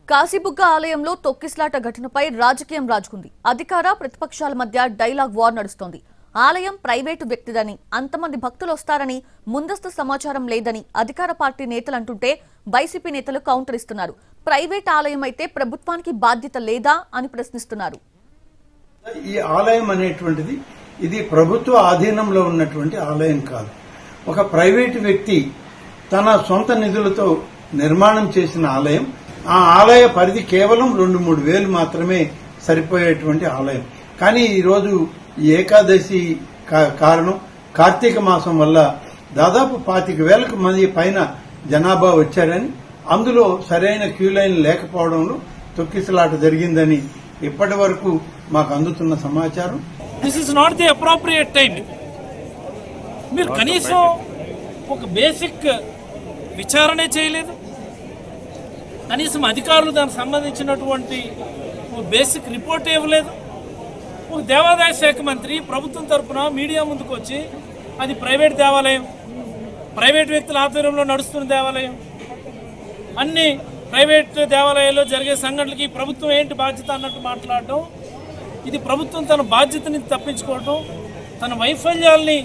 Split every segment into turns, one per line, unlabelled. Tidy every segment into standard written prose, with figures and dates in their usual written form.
కాశీబుగ్గ ఆలయంలో తొక్కిస్లాట ఘటనపై రాజకీయం రాజుకుంది. అధికార ప్రతిపక్షాల మధ్య డైలాగ్ వార్ నడుస్తోంది. ఆలయం ప్రైవేటు వ్యక్తిదని, అంతమంది భక్తులు వస్తారని ముందస్తు సమాచారం లేదని అధికార పార్టీ నేతలు అంటుంటే వైసీపీ నేతలు కౌంటర్ ఇస్తున్నారు. ప్రైవేట్ ఆలయం అయితే ప్రభుత్వానికి బాధ్యత లేదా అని ప్రశ్నిస్తున్నారు.
ఈ ఆలయం అనేటువంటిది ఇది ప్రభుత్వ ఆధీనంలో ఉన్నటువంటి ఆలయం కాదు. ఒక ప్రైవేటు వ్యక్తి తన సొంత నిధులతో నిర్మాణం చేసిన ఆలయం. ఆ ఆలయ పరిధి కేవలం 2-3 వేలు మాత్రమే సరిపోయేటువంటి ఆలయం. కానీ ఈరోజు ఏకాదశి కారణం కార్తీక మాసం వల్ల దాదాపు 25,000 మంది పైన జనాభా వచ్చారని, అందులో సరైన క్యూ లైన్ లేకపోవడంలో తొక్కిసలాట జరిగిందని ఇప్పటి వరకు మాకు అందుతున్న సమాచారం.
This is not the appropriate time. మీరు కనీసం ఒక బేసిక్ విచారణే చేయలేదు. కనీసం అధికారులు దానికి సంబంధించినటువంటి బేసిక్ రిపోర్ట్ ఇవ్వలేదు. ఒక దేవాదాయ శాఖ మంత్రి ప్రభుత్వం తరఫున మీడియా ముందుకు వచ్చి అది ప్రైవేట్ దేవాలయం, ప్రైవేట్ వ్యక్తుల ఆధ్వర్యంలో నడుస్తున్న దేవాలయం, అన్ని ప్రైవేట్ దేవాలయాల్లో జరిగే సంఘటనలకి ప్రభుత్వం ఏంటి బాధ్యత అన్నట్టు మాట్లాడటం, ఇది ప్రభుత్వం తన బాధ్యతని తప్పించుకోవడం, తన వైఫల్యాల్ని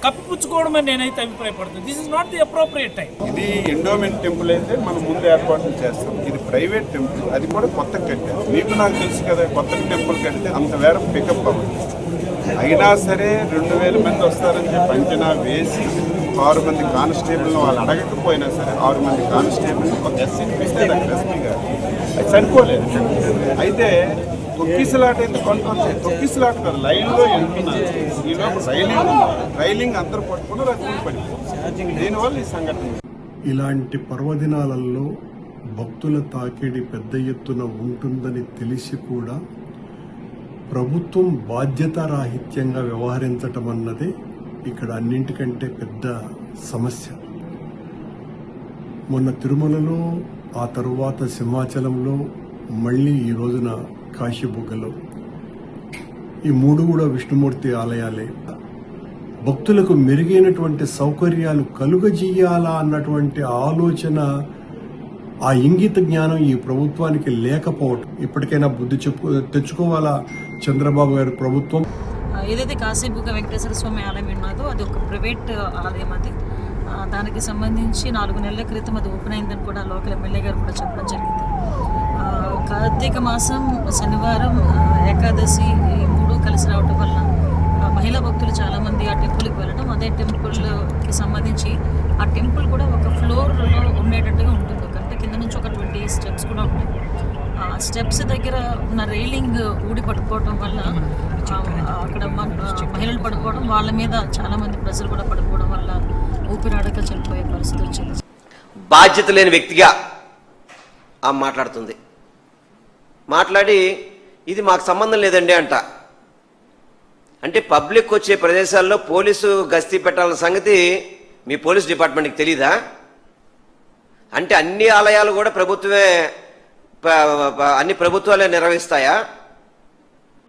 కప్పిపుచ్చుకోవడం అని నేనైతే అభిప్రాయపడుతుంది. This is not the appropriate time.
ఇది ఎండోమెంట్ టెంపుల్ అయితే మనం ముందు ఏర్పాట్లు చేస్తాం. ఇది ప్రైవేట్ టెంపుల్, అది కూడా కొత్త కట్టారు. మీకు నాకు తెలుసు కదా, కొత్త టెంపుల్ కడితే అంత వేరం పికప్ అవ్వదు. అయినా సరే 2,000 మంది వస్తారని చెప్పి అంచనా వేసి 6 మంది కానిస్టేబుల్ వాళ్ళు అడగకపోయినా సరే 6 మంది కానిస్టేబుల్ ఒక ఎస్పీ గారు అది సరిపోలేదు. అయితే తొక్కిసలాట ఎందుకు కంట్రోల్ చేయాలి? తొక్కిసలాట కాదు, లైన్లో వెళ్తున్నారు. ఈలోపు రైలింగ్ అందరూ పట్టుకున్నారు, అది పడిపోయింది. దీనివల్ల ఈ సంఘటన.
ఇలాంటి పర్వదినాలలో భక్తుల తాకిడి పెద్ద ఎత్తున ఉంటుందని తెలిసి కూడా ప్రభుత్వం బాధ్యతారాహిత్యంగా వ్యవహరించటం అన్నదే ఇక్కడ అన్నింటికంటే పెద్ద సమస్య. మొన్న తిరుమలలో, ఆ తరువాత సింహాచలంలో, మళ్ళీ ఈ రోజున కాశీబుగ్గలో, ఈ 3 కూడా విష్ణుమూర్తి ఆలయాలే. భక్తులకు మెరుగైనటువంటి సౌకర్యాలు కలుగజేయాలా అన్నటువంటి ఆలోచన, ఆ ఇంగిత జ్ఞానం ఈ ప్రభుత్వానికి లేకపోవటం. ఇప్పటికైనా బుద్ధి తెచ్చుకోవాలా చంద్రబాబు గారి ప్రభుత్వం.
ఏదైతే కాశీబుగ్గ వెంకటేశ్వర స్వామి ఆలయం ఉన్నదో అది ఒక ప్రైవేట్ ఆలయం. అది దానికి సంబంధించి 4 నెలల క్రితం అది ఓపెన్ అయిందని కూడా లోకల్ ఎమ్మెల్యే గారు కూడా చెప్పడం జరిగింది. కార్తీక మాసం శనివారం ఏకాదశి ఈ 3 కలిసి రావటం వల్ల మహిళా భక్తులు చాలామంది ఆ టెంపుల్కి వెళ్ళడం, అదే టెంపుల్కి సంబంధించి ఆ టెంపుల్ కూడా ఒక ఫ్లోర్లో ఉండేటట్టుగా ఉంటుంది. అంటే కింద నుంచి ఒక 20 స్టెప్స్ కూడా ఉంటాయి. ఆ స్టెప్స్ దగ్గర ఉన్న రైలింగ్ ఊడి పడిపోవడం వల్ల అక్కడ మహిళలు పడిపోవడం, వాళ్ళ మీద చాలామంది ప్రజలు కూడా పడిపోవడం వల్ల ఊపిరాడక చనిపోయే పరిస్థితి వచ్చింది.
బాధ్యత లేని వ్యక్తిగా మాట్లాడి ఇది మాకు సంబంధం లేదండి అంట. అంటే పబ్లిక్ వచ్చే ప్రదేశాల్లో పోలీసు గస్తీ పెట్టాలన్న సంగతి మీ పోలీస్ డిపార్ట్మెంట్కి తెలీదా? అంటే అన్ని ఆలయాలు కూడా అన్ని ప్రభుత్వాలే నిర్వహిస్తాయా?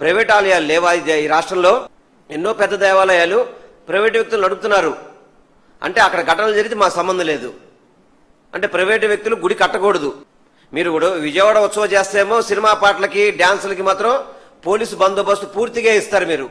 ప్రైవేట్ ఆలయాలు లేవా ఈ రాష్ట్రంలో? ఎన్నో పెద్ద దేవాలయాలు ప్రైవేట్ వ్యక్తులు నడుపుతున్నారు. అంటే అక్కడ ఘటనలు జరిగితే మాకు సంబంధం లేదు అంటే ప్రైవేటు వ్యక్తులు గుడి కట్టకూడదు. మీరు కూడా విజయవాడ ఉత్సవం చేస్తేమో సినిమా పాటలకి డ్యాన్సులకి మాత్రం పోలీసు బందోబస్తు పూర్తిగా ఇస్తారు మీరు.